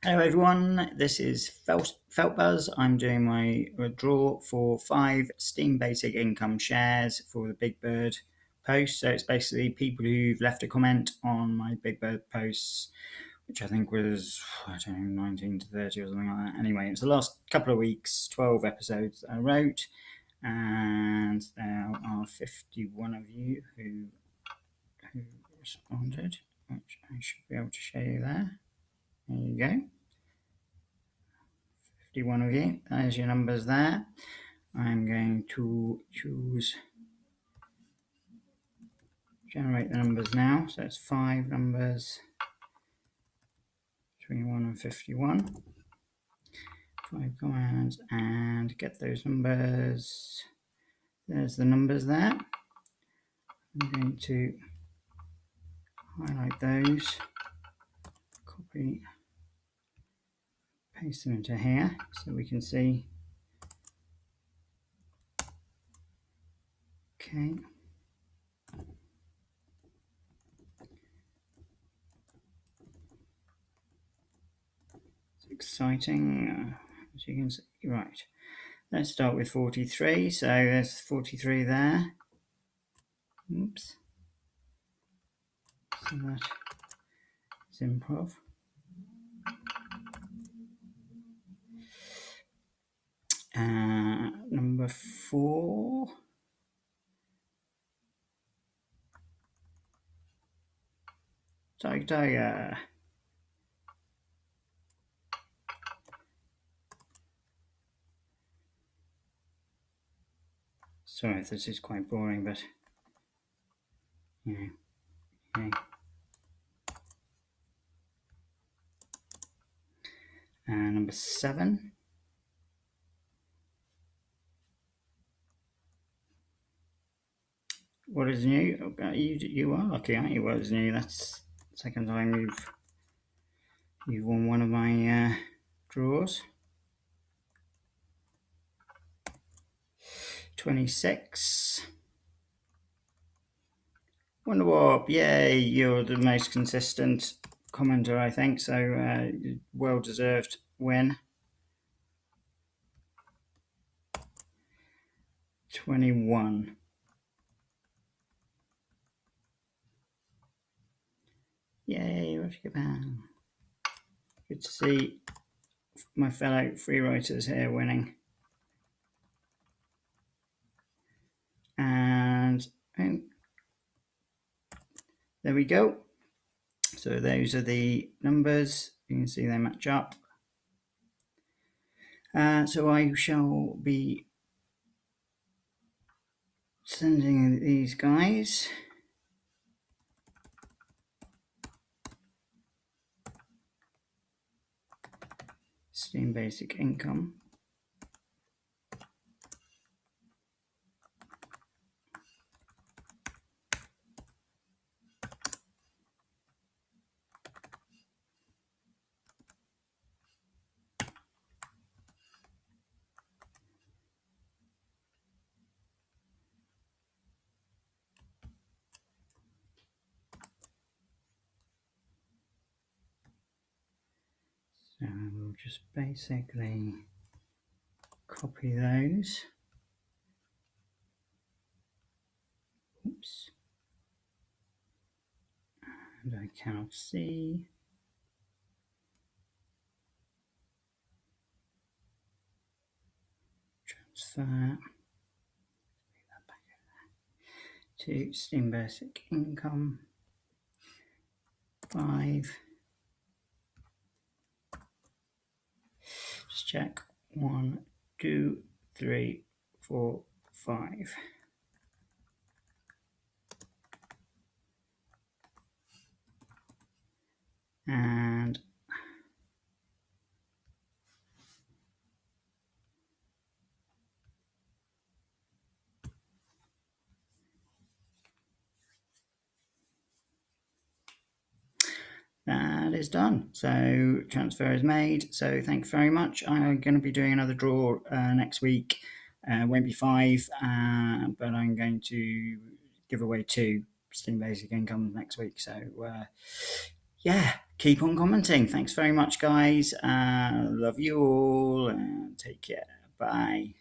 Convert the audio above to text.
Hello everyone, this is Feltbuzz. I'm doing my draw for 5 Steam Basic Income shares for the Big Bird post. So it's basically people who've left a comment on my Big Bird posts, which I think was, 19 to 30 or something like that. Anyway, it's the last couple of weeks, 12 episodes I wrote, and there are 51 of you who responded, which I should be able to show you there. There you go. 51 of you. There's your numbers there. I'm going to generate the numbers now. So it's 5 numbers between 1 and 51. 5 commands and get those numbers. There's the numbers there. I'm going to highlight those, copy, paste them into here so we can see. Okay. It's exciting, as you can see. Right. Let's start with 43. So there's 43 there. Oops. So that is improv. Number 4. Tiger. Sorry if this is quite boring, but yeah. Okay. Number 7. What is new? You are lucky, aren't you? What is new? That's the second time you've won one of my draws. 26. Wonder Warp, yay! You're the most consistent commenter, I think. So well-deserved win. 21. Yay, Roger Japan. Good to see my fellow free writers here winning. And there we go. So those are the numbers. You can see they match up. So I shall be sending these guys. Steam Basic Income. So we'll just basically copy those. Oops. And I cannot see. Transfer. To Steam Basic Income. 5. Just check. 1, 2, 3, 4, 5. And that is done. So transfer is made. So thank you very much. I'm going to be doing another draw next week. Won't be 5, but I'm going to give away 2 Steam Basic Income next week. So yeah, keep on commenting. Thanks very much, guys. Love you all. Take care. Bye.